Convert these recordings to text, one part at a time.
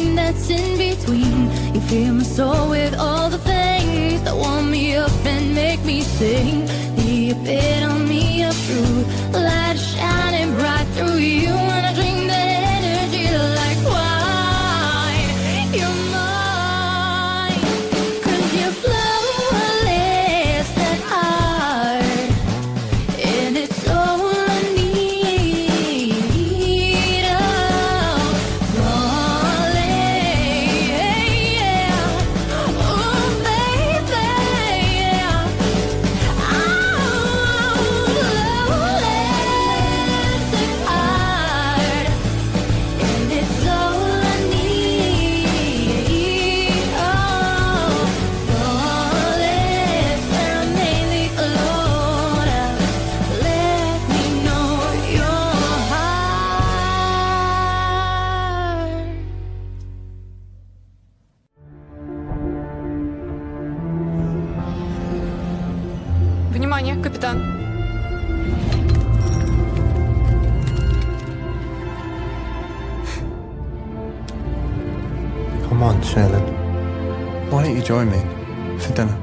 everything that's in between. You fill my soul with all the things that warm me up and make me sing. The epitome of truth, light shining bright through you. And I drink that energy like wine. You're mine, 'cause you're flawless and hard, and it's all I need. Oh, flawless, yeah. Oh, baby, yeah. Oh, flawless and hard, and it's all I need. Oh, flawless, pero maybe allora, let me know your heart. Внимание, капитан. Come on, Shannon. Why don't you join me for dinner?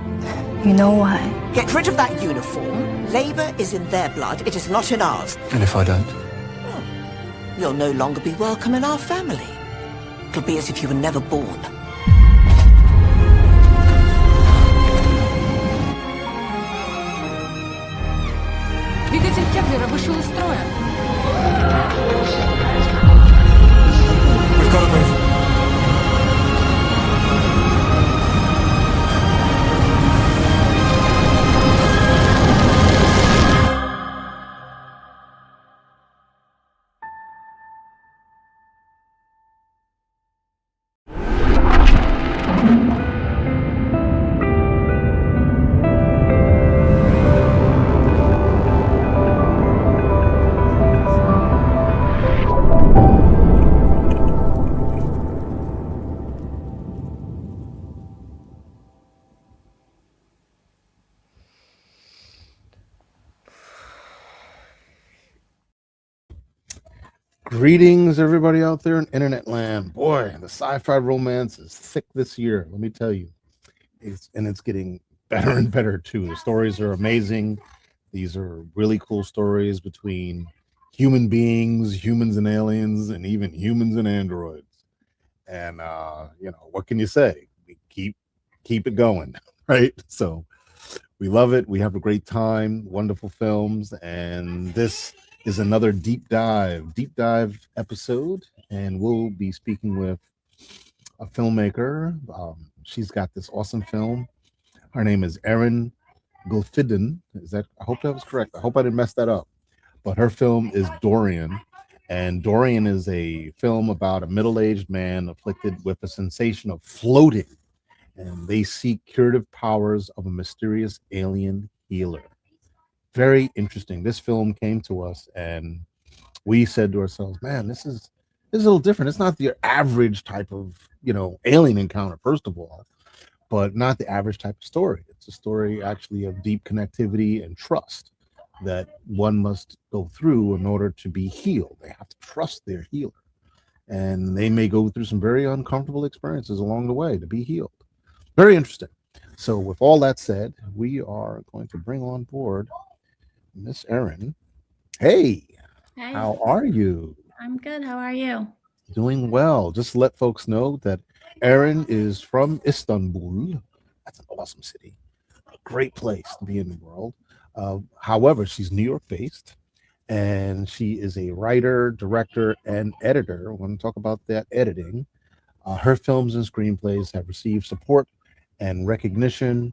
You know why? Get rid of that uniform. Labour is in their blood. It is not in ours. And if I don't? You'll no longer be welcome in our family. It'll be as if you were never born. Двигатель Кеплера вышел из строя. We've got to move. Greetings, everybody out there in internet land. Boy, the sci-fi romance is thick this year. Let me tell you, it's getting better and better too. The stories are amazing. These are really cool stories between human beings, humans and aliens, and even humans and androids. And what can you say? We keep it going, right? So we love it. We have a great time. Wonderful films, and this is another deep dive episode, and we'll be speaking with a filmmaker. She's got this awesome film. Her name is Eren Gulfidan. I hope that was correct. I hope I didn't mess that up. But her film is Dorian, and Dorian is a film about a middle-aged man afflicted with a sensation of floating, and they seek curative powers of a mysterious alien healer. Very interesting. This film came to us, and we said to ourselves, man, this is a little different. It's not the average type of alien encounter, first of all, but not the average type of story. It's a story actually of deep connectivity and trust that one must go through in order to be healed. They have to trust their healer, and they may go through some very uncomfortable experiences along the way to be healed. Very interesting. So with all that said, we are going to bring on board Miss Eren. Hey, Hey, how are you? I'm good. How are you? Doing well. Just to let folks know that Eren is from Istanbul. That's an awesome city. A great place to be in the world. However, she's New York based, and she is a writer, director, and editor. I want to talk about that editing. Her films and screenplays have received support and recognition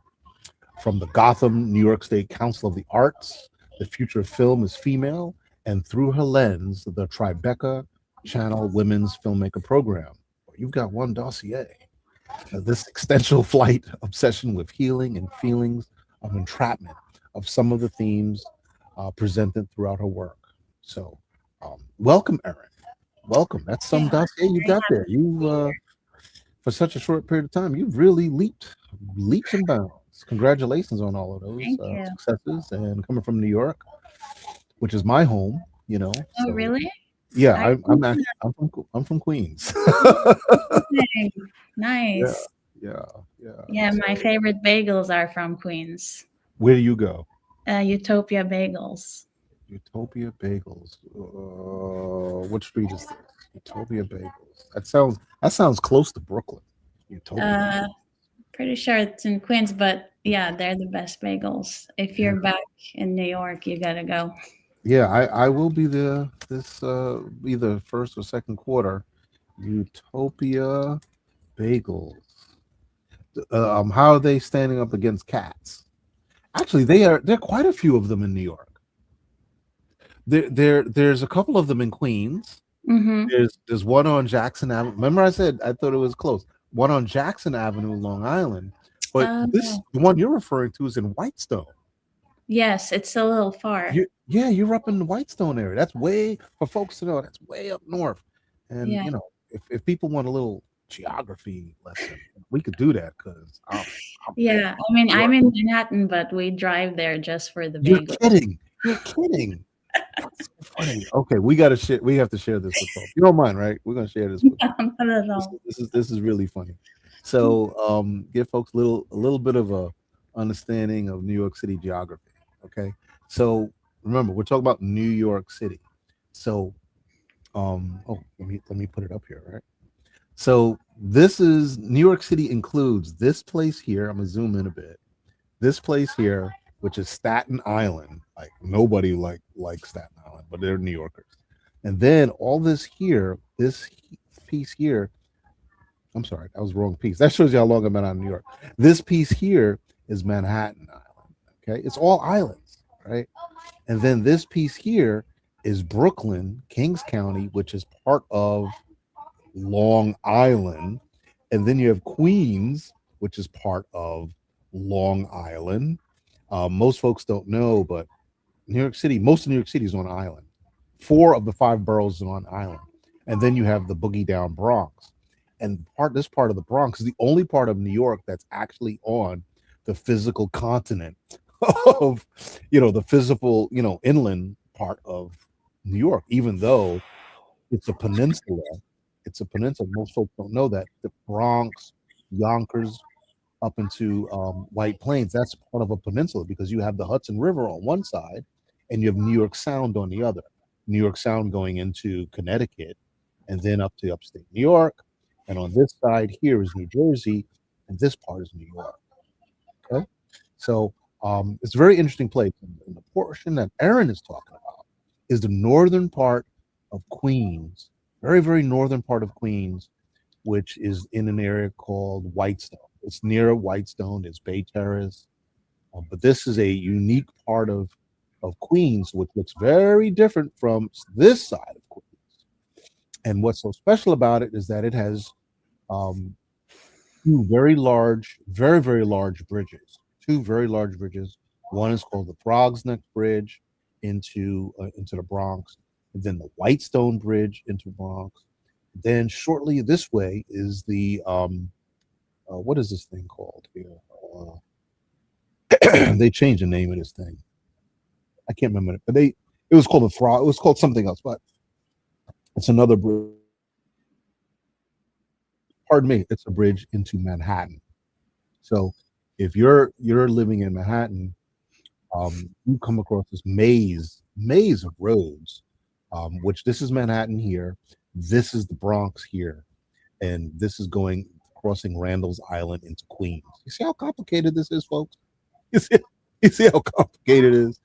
from the Gotham, New York State Council of the Arts. The Future of Film is Female, and through her lens, the Tribeca Channel Women's Filmmaker Program. You've got one dossier. This existential flight obsession with healing and feelings of entrapment of some of the themes presented throughout her work. So, welcome, Eren. Welcome. That's some dossier you got there. You, for such a short period of time, you've really leaped and bounds. Congratulations on all of those successes, and coming from New York, which is my home. Oh, so, really? Yeah, I I'm from Queens. Yeah, Nice. yeah, yeah. Yeah, my So favorite bagels are from Queens. where do you go? Utopia Bagels. Utopia Bagels. What street is this? Utopia Bagels. That sounds close to Brooklyn. Utopia. Uh, Pretty sure it's in Queens, but yeah, they're the best bagels. If Yeah, you're back in New York, you gotta go. yeah. I will be there this either first or second quarter. Utopia Bagels. How are they standing up against cats? Actually, they are. There are quite a few of them in New York. There's a couple of them in Queens. Mm-hmm. There's one on Jackson Avenue. Remember, I said I thought it was close. One on Jackson Avenue, Long Island. But this Oh, the one you're referring to is in Whitestone. yes, it's a little far. Yeah, you're up in the Whitestone area. That's way for folks to know. That's way up north. And Yeah, if people want a little geography lesson, we could do that because I'm bad. yeah. I mean, New I'm York. in Manhattan, but we drive there just for the You're bagel. kidding. You're kidding. That's so funny. Okay, we got to share. We have to share this with folks. You don't mind, right? We're gonna share this with. Not at This all. is this is really funny. So give folks a little bit of a understanding of New York City geography. Okay. So remember, we're talking about New York City. So let me put it up here, right? So this is New York City includes this place here. I'm gonna zoom in a bit. This place here, which is Staten Island. Like nobody likes Staten Island, but they're New Yorkers. And then all this here, this piece here, I'm sorry, that was the wrong piece. That shows you how long I've been out of New York. This piece here is Manhattan Island. Okay, it's all islands, right? And then this piece here is Brooklyn, Kings County, which is part of Long Island. And then you have Queens, which is part of Long Island. Most folks don't know, but New York City, most of New York City is on an island. Four of the five boroughs are on island. And then you have the boogie down Bronx. And this part of the Bronx is the only part of New York that's actually on the physical continent of, the physical, inland part of New York, even though it's a peninsula. It's a peninsula. Most folks don't know that the Bronx, Yonkers, up into White Plains, that's part of a peninsula because you have the Hudson River on one side and you have New York Sound on the other. New York Sound going into Connecticut and then up to upstate New York. And on this side here is New Jersey, and this part is New York. Okay. So it's a very interesting place. And the portion that Eren is talking about is the northern part of Queens, very, very northern part of Queens, which is in an area called Whitestone. It's near Whitestone, it's Bay Terrace. But this is a unique part of Queens, which looks very different from this side of Queens. And what's so special about it is that it has two very large, very, very large bridges. Two very large bridges. One is called the Frog's Neck Bridge into the Bronx, and then the Whitestone Bridge into Bronx. Then shortly this way is the what is this thing called here? They changed the name of this thing. I can't remember it, but it was called the Frog. It was called something else, but it's another bridge. Pardon me, it's a bridge into Manhattan. So if you're living in Manhattan, you come across this maze of roads, which this is Manhattan here, this is the Bronx here, and this is crossing Randall's Island into Queens. You see how complicated this is, folks? You see how complicated it is?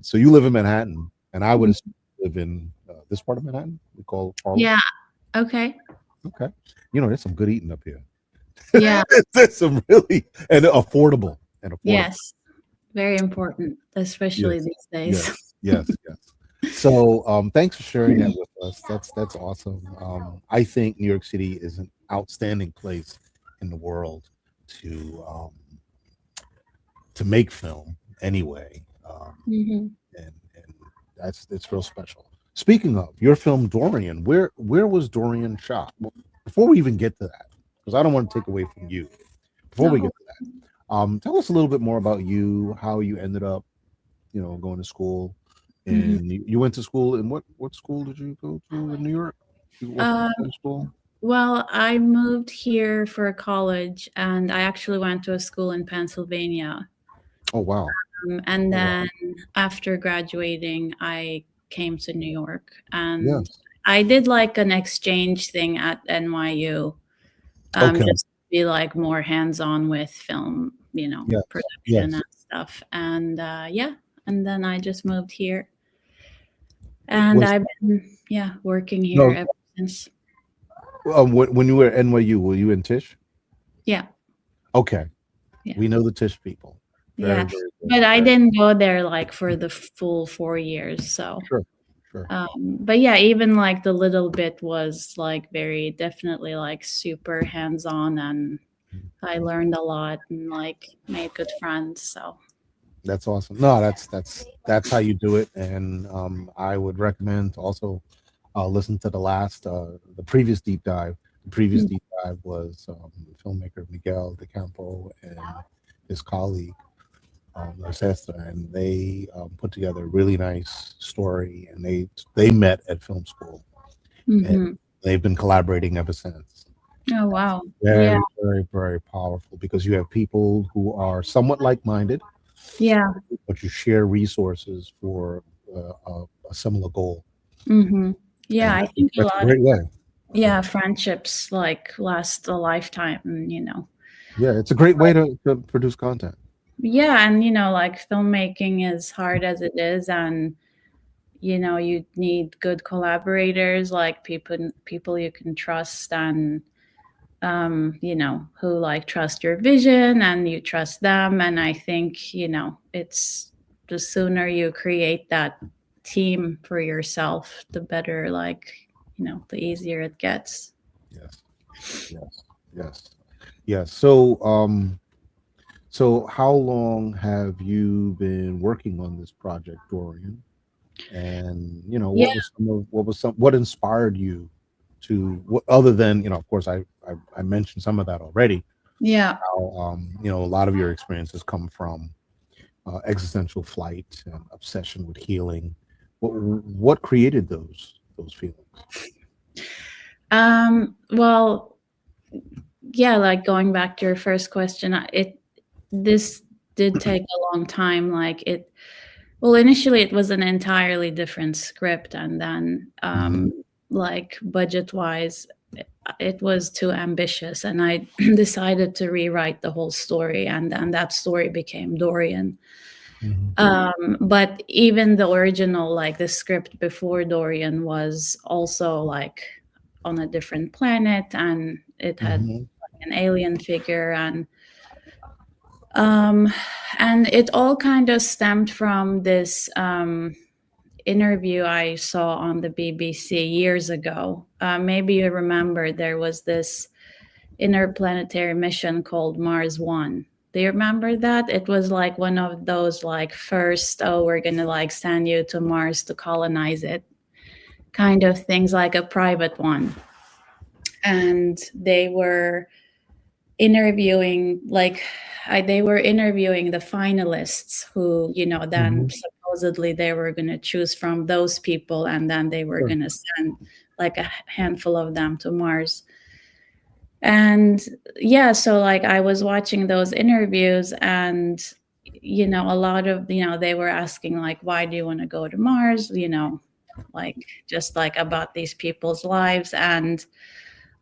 So you live in Manhattan, and I would live in this part of Manhattan. We call Harlem. Yeah. Okay. Okay. There's some good eating up here. Yeah. There's some really and affordable. Yes. Very important, especially Yes. these days. Yes. So thanks for sharing that with us. That's awesome. I think New York City is an outstanding place in the world to make film anyway. Mhm. And it's real special. Speaking of your film Dorian, where was Dorian shot? Well, before we even get to that, because I don't want to take away from you. Before we No. get to that, tell us a little bit more about you, how you ended up, going to school Mhm. And you went to school. And what school did you go to in New York? What Uh, film school? well, I moved here for college, and I actually went to a school in Pennsylvania. Oh wow. And Oh wow. then after graduating, I came to New York, and Yes. I did like an exchange thing at NYU, Okay. just to be like more hands-on with film, Yes. production Yes. and stuff. And yeah, and then I just moved here, and Was I've been working here no ever since. when you were at NYU, were you in Tisch? Yeah, Okay. yeah. We know the Tisch people. Very, Yeah, very good. but I Very didn't go there like for the full 4 years, so, sure. Sure. but yeah, even like the little bit was like very definitely like super hands-on, and I learned a lot and like made good friends, so. That's awesome. No, that's how you do it. And I would recommend to also listen to the previous deep dive. The previous Mm, deep dive was filmmaker Miguel De Campo and his colleague Sesta, and they put together a really nice story. And they met at film school, and mhm. they've been collaborating ever since. Oh, wow. Yeah, Very, very, very powerful because you have people who are somewhat like-minded, yeah, but you share resources for a similar goal, mhm. Yeah, and I think a that's a lot of great way. friendships, like, last a lifetime, Yeah, it's a great way to produce content. Yeah, and, like, filmmaking is hard as it is, and you need good collaborators, like people you can trust, and who like trust your vision and you trust them. And I think, it's the sooner you create that team for yourself, the better, like, the easier it gets. Yes, yes, yes, yes. So how long have you been working on this project, Dorian? And Yeah, what inspired you to what other than of course I mentioned some of that already. yeah. How a lot of your experiences come from existential flight and obsession with healing. What created those feelings? Well, yeah, like going back to your first question, this did take a long time. Like well, initially it was an entirely different script, and then Mhm. like budget wise, it was too ambitious, and I decided to rewrite the whole story, and then that story became Dorian. Mhm. But even the original, like the script before Dorian, was also like on a different planet, and it had Mhm. an alien figure, um and it all kind of stemmed from this interview I saw on the BBC years ago. Maybe you remember there was this interplanetary mission called Mars One. Do you remember that? It was like one of those like first, oh, we're gonna like send you to Mars to colonize it kind of things, like a private one. And they were interviewing like they were interviewing the finalists who then Mhm. supposedly they were going to choose from those people, and then they were Sure. going to send like a handful of them to Mars. And yeah, so like I was watching those interviews, and a lot of they were asking like, why do you want to go to Mars, like just like about these people's lives. And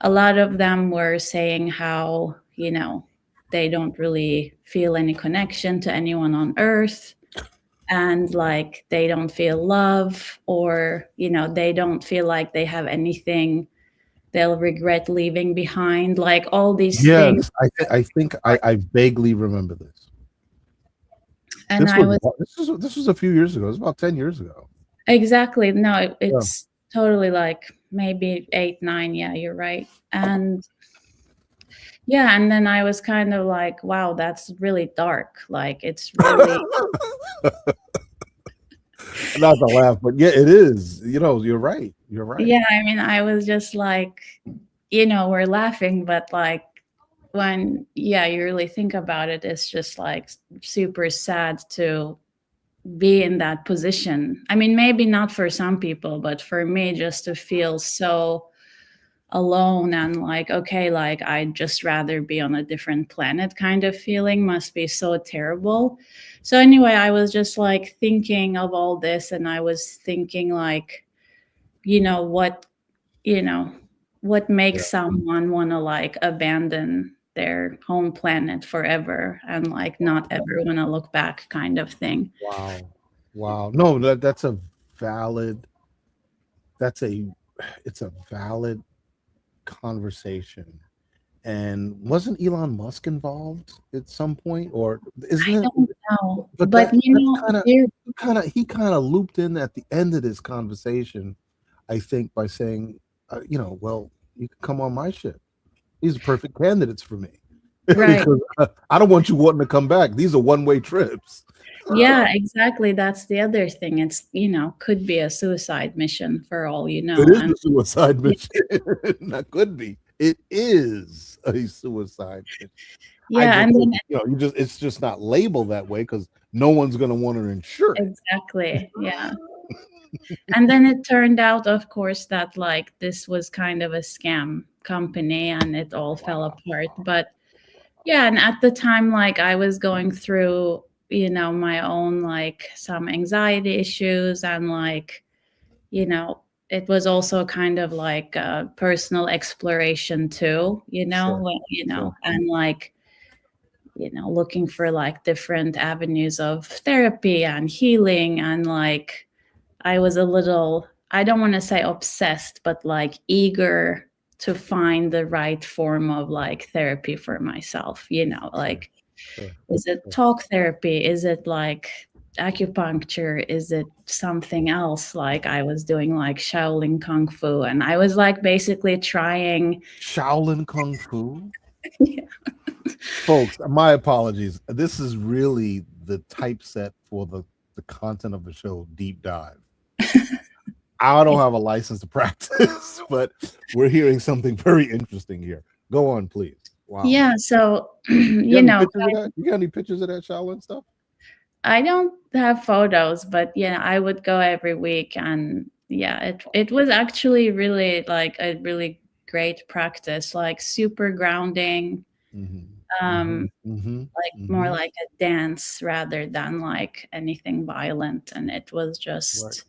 a lot of them were saying how, they don't really feel any connection to anyone on Earth, and like they don't feel love, or, they don't feel like they have anything they'll regret leaving behind, like all these things. Yes, I think I vaguely remember this. And This I was was this was a few years ago. It was about 10 years ago. exactly, no, Yeah. it's totally like maybe 8, 9. Yeah, you're right. And yeah, and then I was kind of like, wow, that's really dark. Like it's really Not to laugh, but yeah, it is. You're right. You're right. yeah, I mean, I was just like, we're laughing, but like when, yeah, you really think about it, it's just like super sad to be in that position. I mean, maybe not for some people, but for me, just to feel so alone and like, okay, like I'd just rather be on a different planet kind of feeling must be so terrible. So anyway, I was just like thinking of all this, and I was thinking like, you know, you know, what makes someone want to like abandon their home planet forever and like not ever want to look back kind of thing. Wow. Wow. No, that's a valid, that's a, it's a valid conversation. And wasn't Elon Musk involved at some point, or isn't I it? don't know, But but you that's know, he kind of looped in at the end of this conversation, I think, by saying, you know, well, you can come on my ship. These are perfect candidates for me. right. Because I don't want you wanting to come back. These are one-way trips. Yeah, exactly. That's the other thing. It's, you know, could be a suicide mission for all you know. It is And a suicide mission. That could be. It is a suicide mission. I yeah, just, and then you know, it's just not labeled that way because no one's going to want to insure it. exactly, yeah. And then it turned out, of course, that like this was kind of a scam company and it all fell apart. But yeah, and at the time, like I was going through, you know, my own like some anxiety issues, and like, you know, it was also kind of like a personal exploration too, you know, Sure, you sure. know, and like, you know, looking for like different avenues of therapy and healing. And like, I was a little, I don't want to say obsessed, but like eager to find the right form of like therapy for myself, you know, like, Sure. is it Sure. talk therapy? Is it like acupuncture? Is it something else? Like I was doing like Shaolin Kung Fu, and I was like basically trying. Shaolin Kung Fu. Yeah. Folks, my apologies. This is really the typeset for the content of the show, Deep Dive. I don't have a license to practice, but we're hearing something very interesting here. Go on, please. Wow. Yeah, so You you know, pictures of that? You got any pictures of that Shaolin stuff? I don't have photos, but yeah, I would go every week, and yeah, it was actually really like a really great practice, like super grounding, like more like a dance rather than like anything violent. And it was just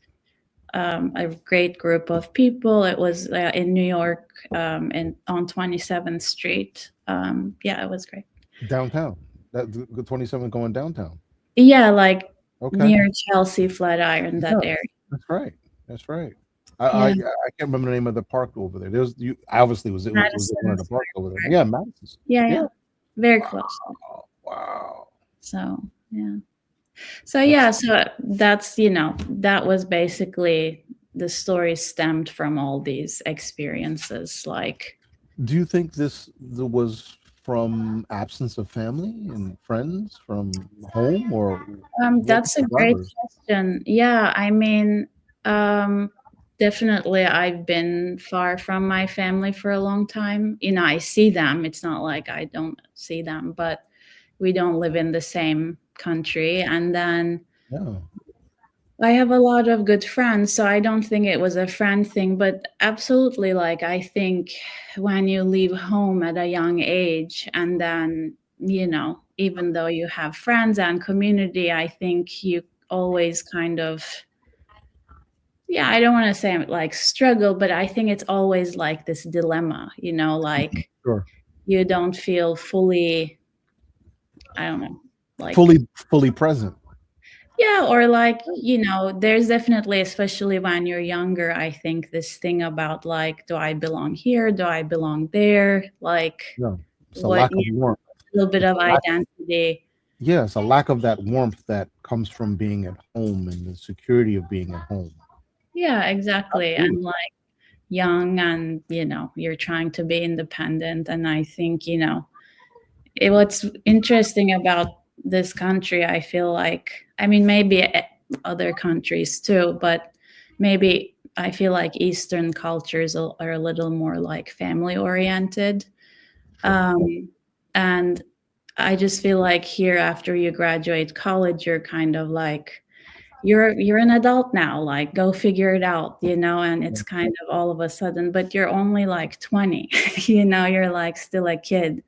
a great group of people. It was in New York, in on 27th Street. Yeah, it was great. Downtown. That the 27 going downtown. Yeah, like Okay. near Chelsea, Flatiron, that Yeah, area. that's right. That's right. Yeah. I can't remember the name of the park over there. There's you obviously was one of the Madison parks over there. Square Yeah, Madison. Yeah, Yeah. yeah. Very close. Wow. So, yeah. So, yeah, so that's, you know, that was basically the story stemmed from all these experiences. Like, Do you think this was from absence of family and friends from home, or what that's a the great drivers? question. Yeah, I mean, definitely I've been far from my family for a long time. You know, I see them. It's not like I don't see them, but we don't live in the same country. And then Yeah. I have a lot of good friends, so I don't think it was a friend thing, but absolutely, like, I think when you leave home at a young age and then, you know, even though you have friends and community, I think you always kind of, yeah, I don't want to say like struggle, but I think it's always like this dilemma, you know, like Sure. you don't feel fully, I don't know, like, Fully present. yeah, or like, you know, there's definitely, especially when you're younger, I think this thing about like, do I belong here? Do I belong there? Like, Yeah. It's a what, lack of yeah, warmth. a little bit It's of a lack, identity. yeah, it's a lack of that warmth that comes from being at home and the security of being at home. Yeah, exactly. Absolutely. And like young, and, you know, you're trying to be independent. And I think, you know, what's interesting about this country, I feel like, I mean, maybe other countries too, but maybe I feel like Eastern cultures are a little more like family oriented. And I just feel like here, after you graduate college, you're kind of like, you're an adult now, like go figure it out, and it's kind of all of a sudden, but you're only like 20, you're like still a kid.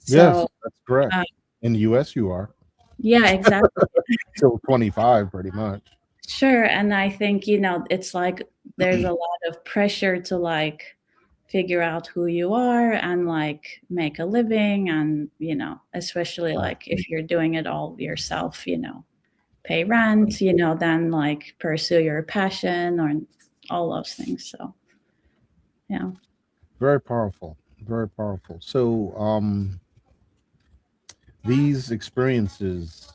Yes, So that's correct. uh, In the US, you are yeah, exactly. till 25, pretty much. Sure. And I think, it's like there's a lot of pressure to like figure out who you are and like make a living and, especially like if you're doing it all yourself, pay rent, then like pursue your passion or all those things. So, yeah. Very powerful. Very powerful. So, these experiences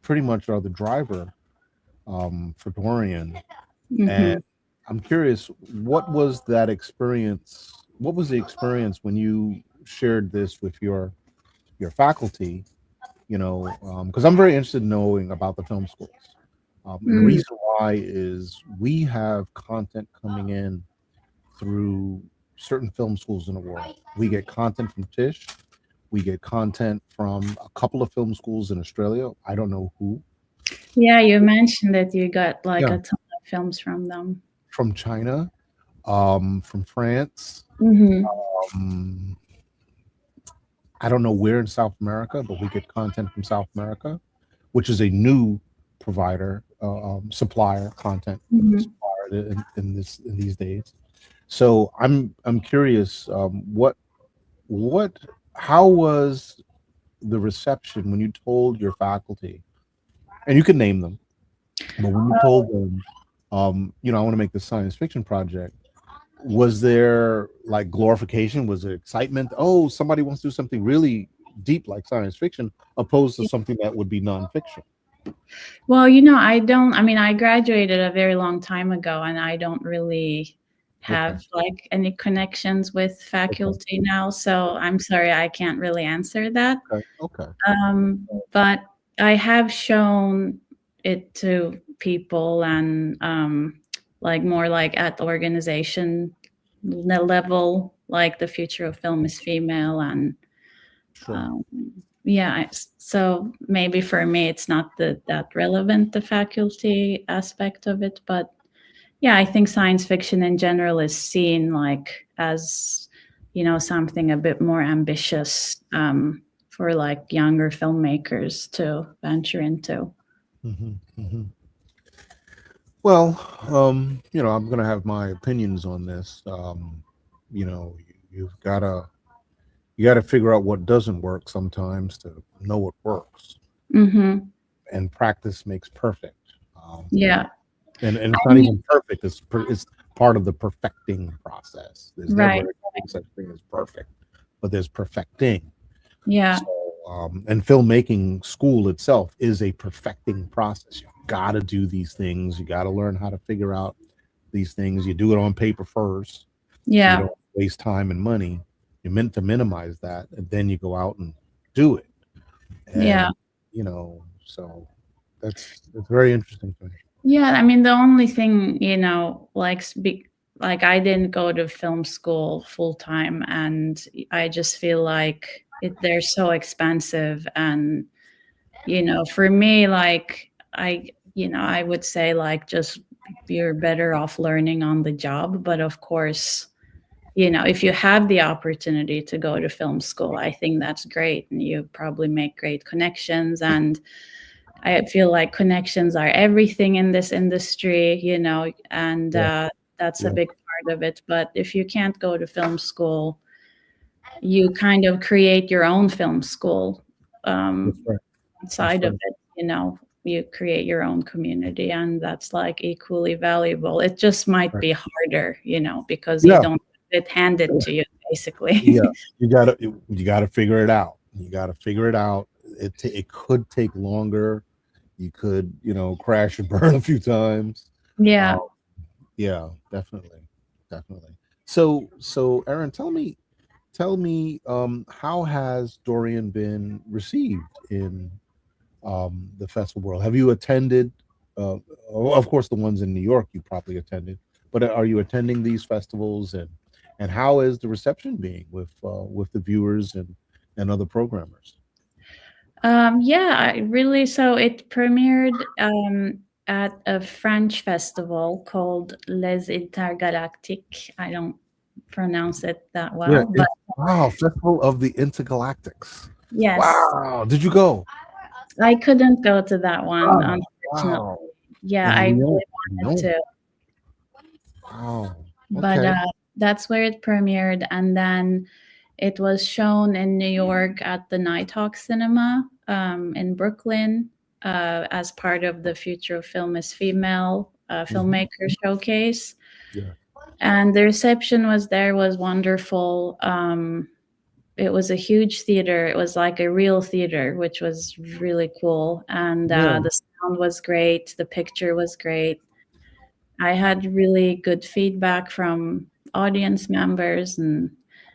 pretty much are the driver for Dorian. And Hmm. I'm curious, what was that experience? What was the experience when you shared this with your faculty? Because I'm very interested in knowing about the film schools. And the Mm. reason why is we have content coming in through certain film schools in the world. We get content from Tish. We get content from a couple of film schools in Australia. I don't know who. Yeah, you mentioned that you got like Yeah, a ton of films from them. from China, from France. Hmm. Um, I don't know where in South America, but we get content from South America, which is a new provider, supplier, content Hmm. supplier in these days. So I'm curious, what how was the reception when you told your faculty, and you can name them, but when you told them, I want to make this science fiction project, was there like glorification? Was it excitement? Oh, somebody wants to do something really deep like science fiction, opposed to something that would be nonfiction. Well, I mean, I graduated a very long time ago and I don't really Okay, have like any connections with okay, faculty now. So I'm sorry, I can't really answer that. okay, okay. But I have shown it to people and like more like at organization level, like the future of film is female and Sure. um, yeah, so maybe for me it's not that relevant, the faculty aspect of it, but yeah, I think science fiction in general is seen like as, something a bit more ambitious for like younger filmmakers to venture into. Hmm, hmm. Well, I'm gonna have my opinions on this. You know, you've gotta figure out what doesn't work sometimes to know what works, Hmm. and practice makes perfect. Um, Yeah. and it's I not mean, even perfect. It's part of the perfecting process. There's right. never such thing as perfect, but there's perfecting. Yeah. So, and filmmaking school itself is a perfecting process. You got to do these things. You got to learn how to figure out these things. You do it on paper first, so you Yeah. don't waste time and money. You're meant to minimize that, and then you go out and do it. Yeah. And so that's very interesting to me. Yeah, I mean, the only thing, like like I didn't go to film school full time, and I just feel like they're so expensive, and for me, like I would say like just you're better off learning on the job, but of course, if you have the opportunity to go to film school, I think that's great, and you probably make great connections and I feel like connections are everything in this industry, and Yeah, that's a yeah, big part of it. But if you can't go to film school, you kind of create your own film school that's um, right. That's side of right. it. You create your own community, and that's like equally valuable. It just might Right. be harder, because you Yeah, don't get it handed to you, yeah. basically. You gotta figure it out. You gotta figure it out. It could take longer. You could crash and burn a few times. Yeah. Um, yeah, definitely, definitely. So Aaron, tell me, how has Dorian been received in the festival world? Have you attended? Of course, the ones in New York you probably attended, but are you attending these festivals, and how is the reception being with the viewers and other programmers? Yeah, I really. So it premiered at a French festival called Les Intergalactiques. I don't pronounce it that Yeah, well, but it's wow, Festival of the Intergalactics. yes, Wow, did you go? I couldn't go to that one, Oh, unfortunately. wow. Yeah, In I Lyon. really wanted No. to, Wow. but Okay. that's where it premiered, and then it was shown in New York at the Nighthawk Cinema in Brooklyn as part of the Future of Film is Female filmmaker showcase. Yeah. And the reception was wonderful. It was a huge theater. It was like a real theater, which was really cool. And Yeah. the sound was great. The picture was great. I had really good feedback from audience members, and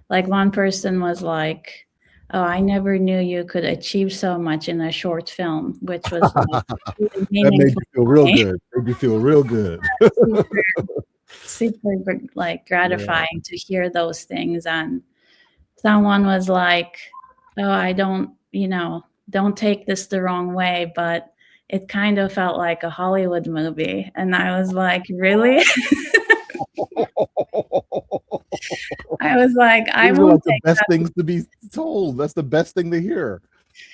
like one person was like, "Oh, I never knew you could achieve so much in a short film," which was like really That made meaningful you feel for real me. good. Made you feel real good. super, super like Yeah. gratifying to hear those things. And someone was like, "Oh, I don't take this the wrong way, but it kind of felt like a Hollywood movie." And I was like, "Really?" I was like, "I These are like won't the take best that." things to be told. That's the best thing to hear.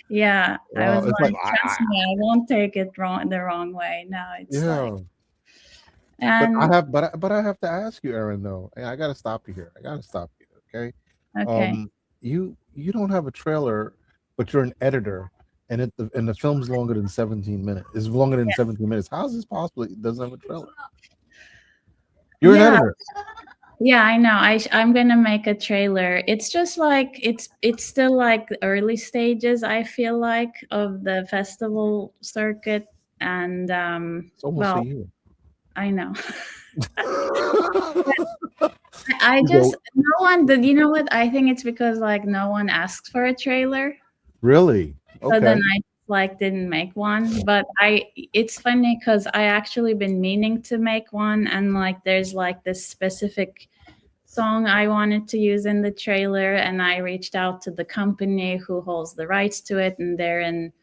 Yeah, I was It's like like, "Trust me, I won't take it the wrong way." No, it's like, yeah. But I and have but I have to ask you, Aaron, though. Hey, I gotta stop you here. I gotta stop you, okay? okay. You don't have a trailer, but you're an editor, and the film's longer than 17 minutes. It's longer than 17 minutes. How is this possible? It doesn't have a trailer. You're an Yeah, editor. yeah, I know. I'm gonna make a trailer. It's just like it's still like the early stages, I feel like, of the festival circuit. And It's almost a well, year. I know. I You just go, no one did. You know what? I think it's because like no one asks for a trailer. really? So then Okay. I like didn't make one. But it's funny because I actually been meaning to make one, and like there's like this specific song I wanted to use in the trailer, and I reached out to the company who holds the rights to it, and they're in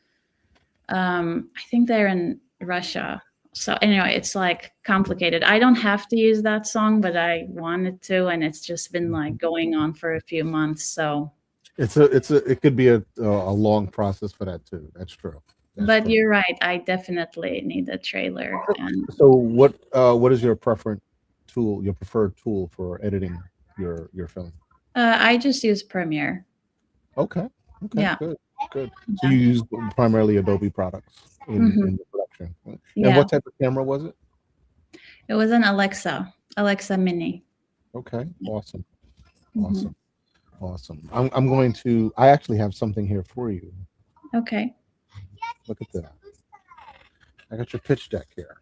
I think they're in Russia. So anyway, it's like complicated. I don't have to use that song, but I wanted to, and it's just been like going on for a few months. So It could be a long process for that too. That's true. That's but true. you're right. I definitely need a trailer. And So what is your your preferred tool for editing your film? I just use Premiere. Okay. Okay. Yeah. Good. Good. So Yeah. you use primarily Adobe products Mhm. in the production. And Yeah. what type of camera was it? It was an Alexa Mini. Okay. Awesome. Mhm. Awesome. Awesome. I'm going to. I actually have something here for you. Okay. Look at that. I got your pitch deck here.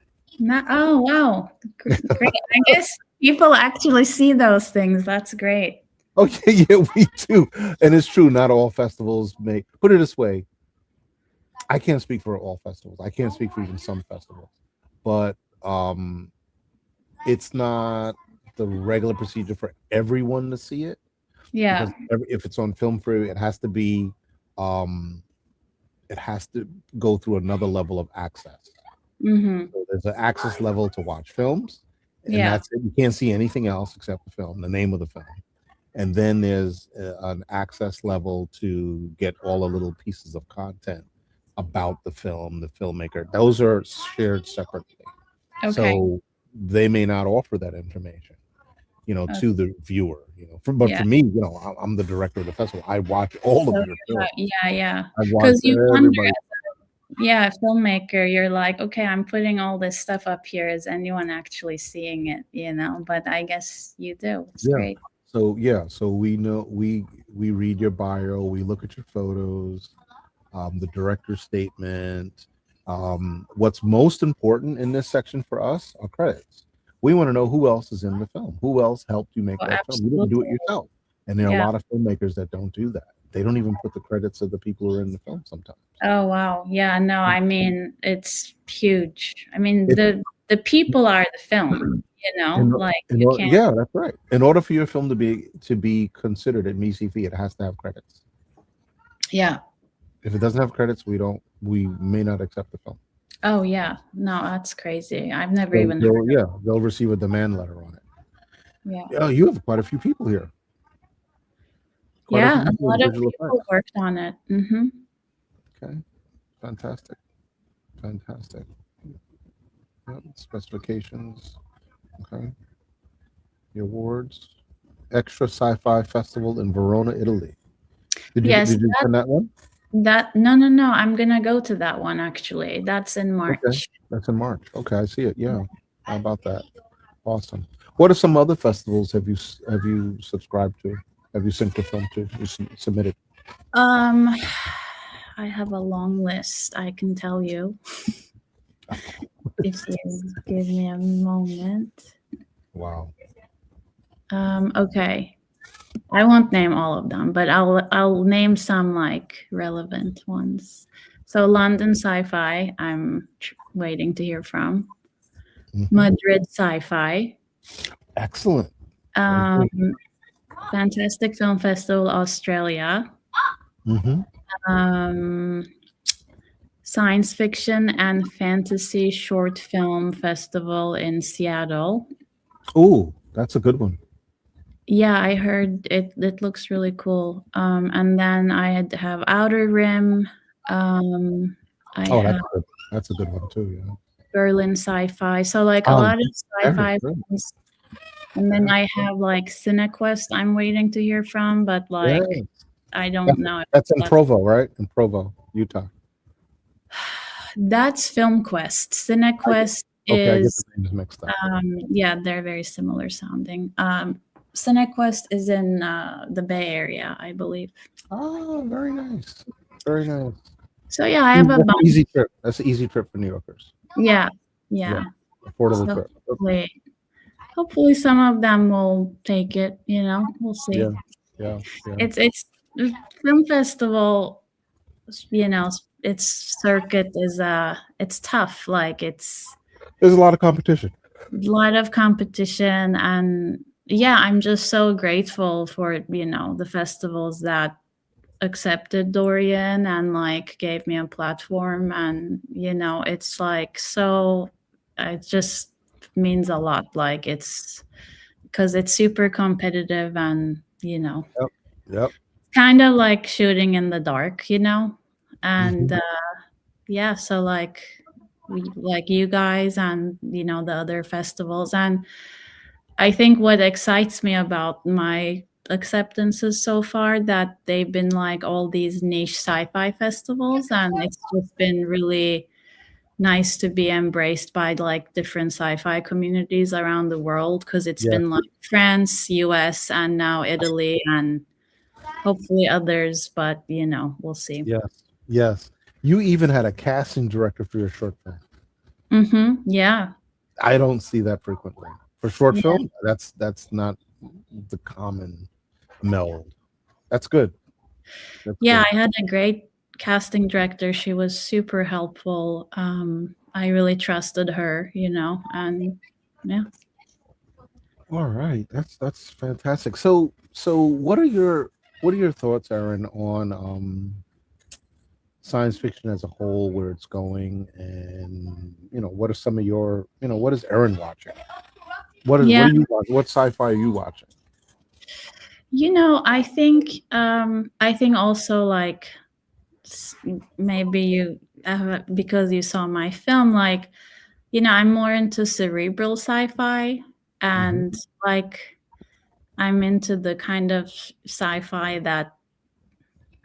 Oh, wow. Great. I guess people actually see those things. That's great. Oh yeah, we do. And it's true. Not all festivals make. Put it this way. I can't speak for all festivals. I can't speak for even some festivals, but it's not the regular procedure for everyone to see it Yeah. because if it's on Film Free, it has to be, it has to go through another level of access. Mm-hmm. So there's an access level to watch films, and Yeah. that's it. You can't see anything else except the film, the name of the film. And then there's an access level to get all the little pieces of content about the film, the filmmaker. Those are shared separately. Okay. So they may not offer that information, to the viewer, but Yeah. for me, I'm the director of the festival. I watch all So, of your films. yeah. I watch Because you wonder, everybody. yeah, filmmaker, you're like, okay, I'm putting all this stuff up here. Is anyone actually seeing it? But I guess you do. It's Yeah. great. So we know we read your bio, we look at your photos, the director's statement. What's most important in this section for us are credits. We want to know who else is in the film, who else helped you make Oh, that film. You didn't do it absolutely. yourself, and there are a Yeah. lot of filmmakers that don't do that. They don't even put the credits of the people who are in the film sometimes. Oh, wow. Yeah, no, I mean, it's huge. I mean, It, the people are the film, like you can't. yeah, that's right. In order for your film to be considered at MiSciFi, it has to have credits. Yeah. If it doesn't have credits, we may not accept the film. Oh yeah, no, that's crazy. I've never even They'll, heard. yeah, they'll receive a demand letter on it. Yeah, Oh, you have quite a few people here. Quite yeah, a a few people lot in of visual people effects. worked on it. Okay, fantastic, fantastic. Yep. Specifications. Okay. The awards. Extra Sci-Fi Festival in Verona, Italy. Yes, Did you send that one? no. I'm gonna go to that one actually. That's in Okay, March. that's in March. Okay, I see it. Yeah. How about that? Awesome. What are some other festivals have you subscribed to? Have you sent your film to? You submitted? Um, I have a long list. I can tell you if you give me a moment. Wow. Okay. I won't name all of them, but I'll name some like relevant ones. So London Sci-Fi, I'm waiting to hear from. Mhm. Madrid Sci-Fi, Excellent. um, Fantastic Film Festival Australia, Mm-hmm. um, Science Fiction and Fantasy Short Film Festival in Seattle. Oh, that's a good one. Yeah, I heard it. It looks really cool. And then I have Outer Rim. I Oh, have that's a good one too. Yeah. Berlin Sci-Fi. So like a Um, lot of very sci-fi good. films. And then I have like CineQuest I'm waiting to hear from, but Yeah. like I don't know if That's in that's Provo, right? In Provo, Utah. that's FilmQuest. CineQuest Okay, I get is the names mixed up. yeah, they're very similar sounding. CineQuest is in the Bay Area, I believe. Oh, very nice. Very nice. So yeah, I have a That's an bunch. easy trip. That's an easy trip for New Yorkers. Yeah. Affordable So trip. hopefully some of them will take it, we'll see. Yeah. It's film festival, its circuit is it's tough. Like it's There's a lot of competition. a lot of competition, and yeah, I'm just so grateful for, the festivals that accepted Dorian and like gave me a platform, and it's like so it just means a lot. Like it's because it's super competitive, and Yep. kind of like shooting in the dark, and Mhm. yeah, so like like you guys and the other festivals, and I think what excites me about my acceptances so far that they've been like all these niche sci-fi festivals, and it's just been really nice to be embraced by like different sci-fi communities around the world, because it's Yeah. been like France, US, and now Italy, and hopefully others, but we'll see. Yes. You even had a casting director for your short film. Yeah. I don't see that frequently. For short Yeah. film, that's not the common meld. That's good. Yeah, I had a great casting director. She was super helpful. I really trusted her, and yeah. All right. That's fantastic. So what are your thoughts, Aaron, on science fiction as a whole, where it's going, and what are some of your what is Aaron watching? What are Yeah. you watching? What sci-fi are you watching? I think also like maybe you because you saw my film, like I'm more into cerebral sci-fi, and like I'm into the kind of sci-fi that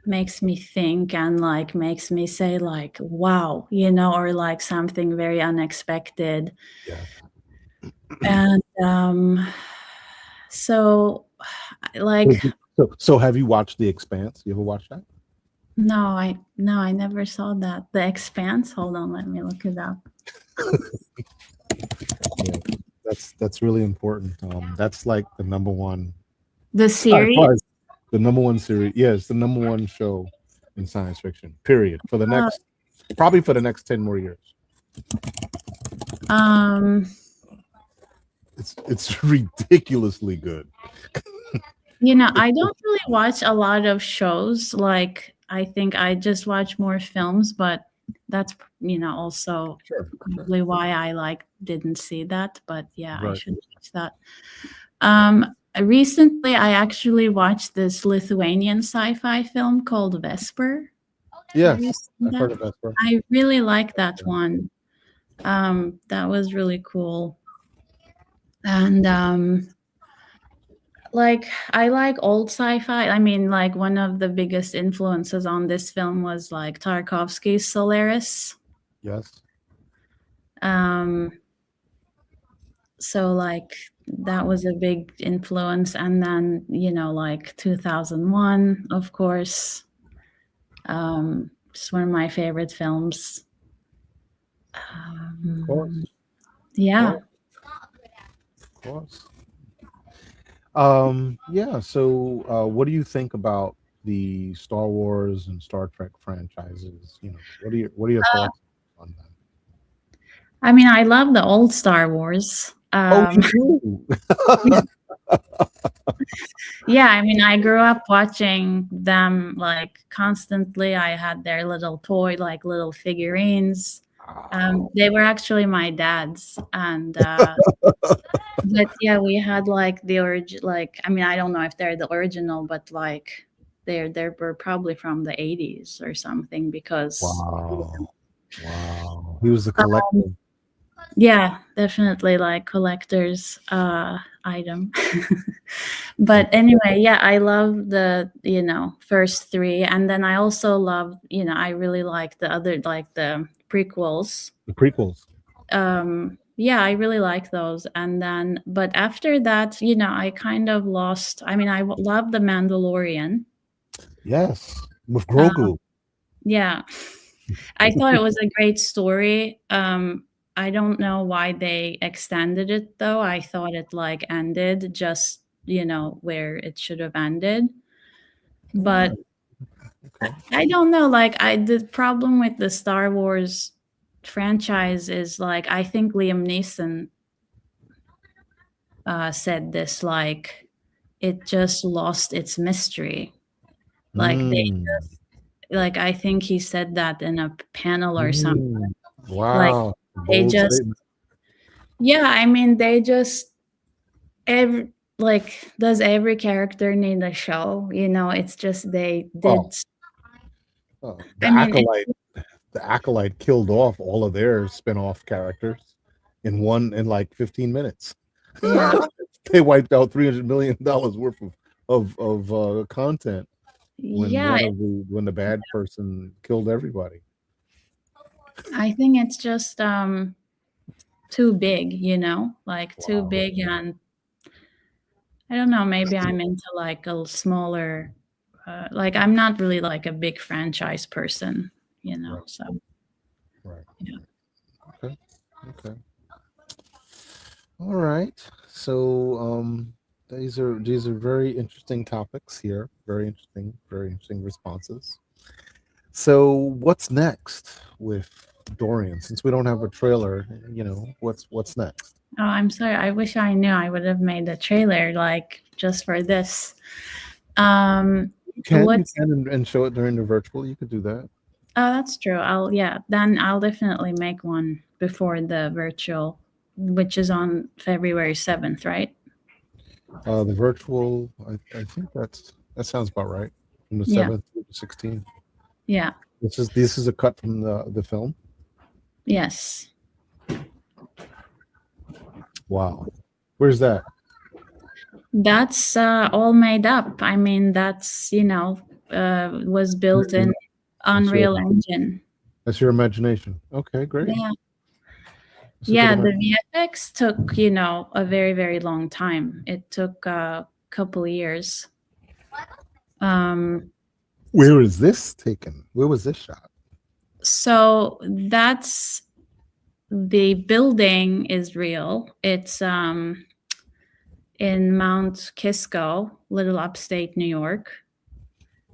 makes me think and like makes me say like wow, or like something very unexpected. Yeah. And so like So have you watched The Expanse? You ever watched that? no, I never saw that. The Expanse, hold on, let me look it up. Yeah, that's really important. That's like the number one. The series? The number one series. Yeah, it's the number one show in science fiction. Period. For the next, probably for the next 10 more years. It's ridiculously good. I don't really watch a lot of shows. Like I think I just watch more films, but that's also Sure. probably why I like didn't see that. But yeah, I Right. should watch that. Recently I actually watched this Lithuanian sci-fi film called Vesper. Have you Yes, seen I've heard that? of that. Bro. I really like that one. That was really cool. And like I like old sci-fi. I mean, like one of the biggest influences on this film was like Tarkovsky's Solaris. Yes. So like that was a big influence. And then, like 2001, of course. It's one of my favorite films. Of course. Yeah. Of course. Yeah. So, what do you think about the Star Wars and Star Trek franchises? What are your thoughts on them? I mean, I love the old Star Wars. Oh, you do? Yeah, I mean, I grew up watching them like constantly. I had their little like little figurines. They were actually my dad's, and but yeah, we had like the origin. Like, I mean, I don't know if they're the original, but like they were probably from the 80s or something because Wow. He was a collector. yeah, definitely like collector's item. But anyway, yeah, I love the first three, and then I also love I really like the other, like the prequels. The prequels. Yeah, I really like those. And then but after that, I kind of lost. I mean, I love the Mandalorian. Yes, with Grogu. Yeah, I thought it was a great story. I don't know why they extended it though. I thought it like ended just where it should have ended. But I don't know. Like the problem with the Star Wars franchise is like I think Liam Neeson said this, like it just lost its mystery. Like they just, like I think he said that in a panel or something. Like Wow. they Bold just statement. yeah, I mean they just like does every character need a show? It's just they did. Oh, I mean, the acolyte killed off all of their spin-off characters in like 15 minutes. yeah, They wiped out $300 million worth of content yeah. when the bad person killed everybody. I think it's just too big, like too big, and I don't know, maybe I'm into like a smaller like I'm not really like a big franchise person, Right. so Right. yeah. Okay. All right. So these are very interesting topics here. Very interesting responses. So what's next with Dorian? Since we don't have a trailer, what's next? Oh, I'm sorry. I wish I knew. I would have made a trailer like just for this. You can and show it during the virtual. You could do that. Oh, that's true. Then I'll definitely make one before the virtual, which is on February 7th, right? The virtual, I think that sounds about right. From the 7th to the 16th. Yeah. This is a cut from the film. Yes. Wow. Where's that? That's all made up. I mean, that's was built in Unreal Engine. That's your imagination. Okay, great. Yeah. Yeah, the VFX took, a very, very long time. It took a couple years. Where is this taken? Where was this shot? So that's the building is real. It's in Mount Kisco, little upstate New York.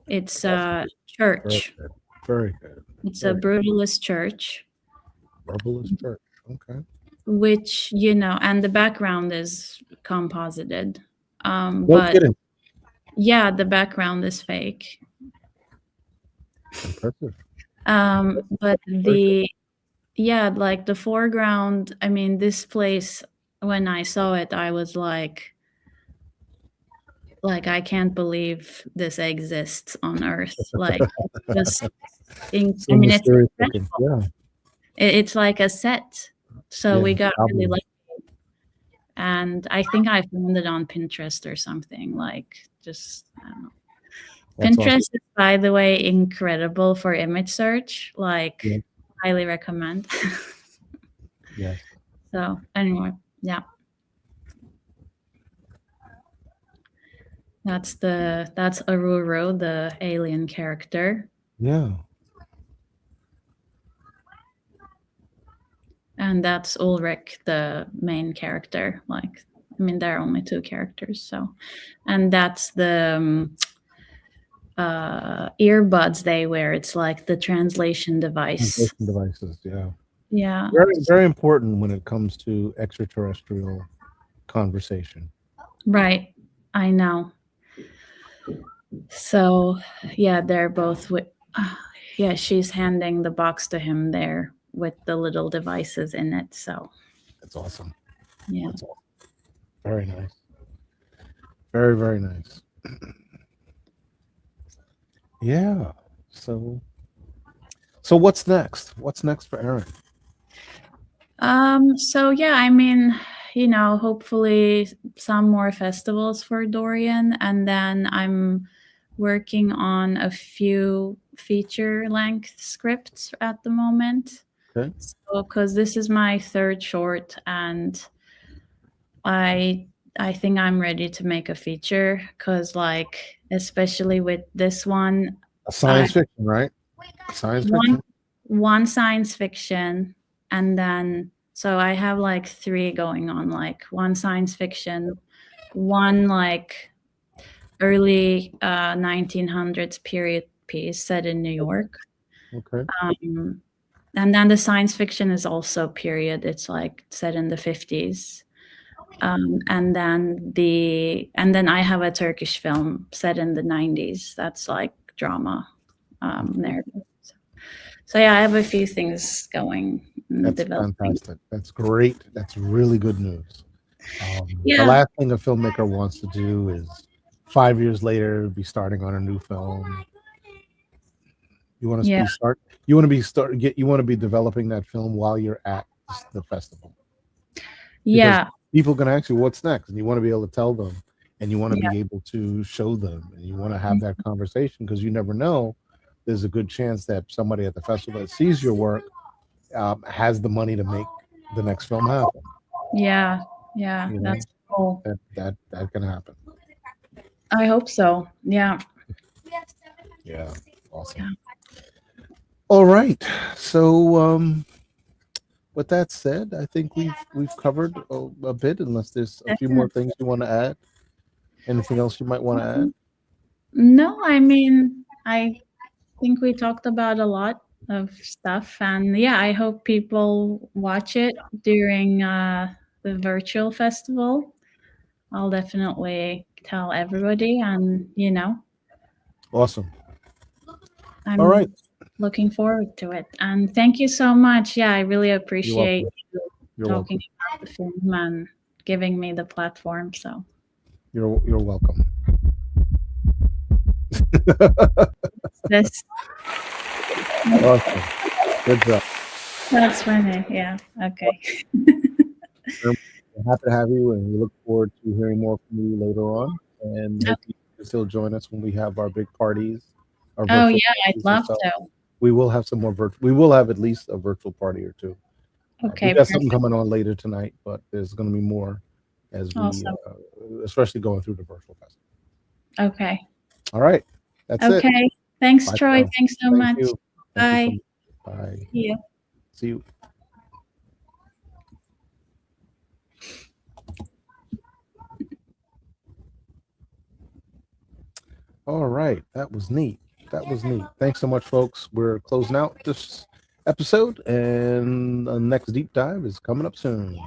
It's a church. Very good. It's a brutalist church. Brutalist church. Okay. Which, and the background is composited. But yeah, the background is fake. Impressive. But like the foreground, I mean, this place, when I saw it, I was like I can't believe this exists on Earth. Like, just So I mean, it's mysterious looking. incredible. Yeah. It's like a set. So Yeah, we got really album. lucky. And I think I found it on Pinterest or something. Like, just I don't know. That's Pinterest awesome. is, by the way, incredible for image search. Like, Yeah. highly recommend. Yes. So anyway, yeah. That's Aruru, the alien character. Yeah. And that's Ulrich, the main character. Like, I mean, there are only two characters. So, and that's the earbuds they wear. It's like the translation device. Translation devices. Yeah. Yeah. Very, very important when it comes to extraterrestrial conversation. Right. I know. So, yeah, they're both with. Yeah, she's handing the box to him there with the little devices in it. So, That's awesome. yeah. That's awesome. Very nice. Very, very nice. Yeah. So what's next? What's next for Eren? So yeah, I mean, hopefully some more festivals for Dorian, and then I'm working on a few feature-length scripts at the moment. Okay. So, because this is my third short, and I think I'm ready to make a feature, because like, especially with this one, A science fiction, right? Science fiction. one science fiction, and then so I have like three going on, like one science fiction, one like early 1900s period piece set in New York. Okay. And then the science fiction is also period. It's like set in the 50s. And then I have a Turkish film set in the 90s. That's like drama narrative. So yeah, I have a few things going. That's fantastic. That's great. That's really good news. Yeah. The last thing a filmmaker wants to do is 5 years later be starting on a new film. You want to You want to be developing that film while you're at the festival. Yeah. People can ask you what's next, and you want to be able to tell them, and you want to be able to show them, and you want to have that conversation, because you never know. There's a good chance that somebody at the festival that sees your work has the money to make the next film happen. Yeah, that's cool. That can happen. I hope so. Yeah. Yeah, awesome. Yeah. All right. So, with that said, I think we've covered a bit. Unless there's a few more things you want to add. Anything else you might want to add? No, I mean, I think we talked about a lot of stuff, and yeah, I hope people watch it during the virtual festival. I'll definitely tell everybody, and Awesome. I'm all right, looking forward to it, and thank you so much. Yeah, I really appreciate You're talking welcome. about the film and giving me the platform. So you're welcome. This. Awesome. Good job. That's funny. Yeah. Okay. We're happy to have you, and we look forward to hearing more from you later on. And hope you can still join us when we have our big parties. Oh yeah, I'd love to. We will have some more virtual. We will have at least a virtual party or two. Okay. We got something coming on later tonight, but there's going to be more as we, especially going through the virtual festival. Okay. All right. That's it. Okay. Thanks, Bye, Troy. Phil. Thanks so much. You. Bye. Bye. See you. See you. All right. That was neat. Thanks so much, folks. We're closing out this episode, and the next deep dive is coming up soon.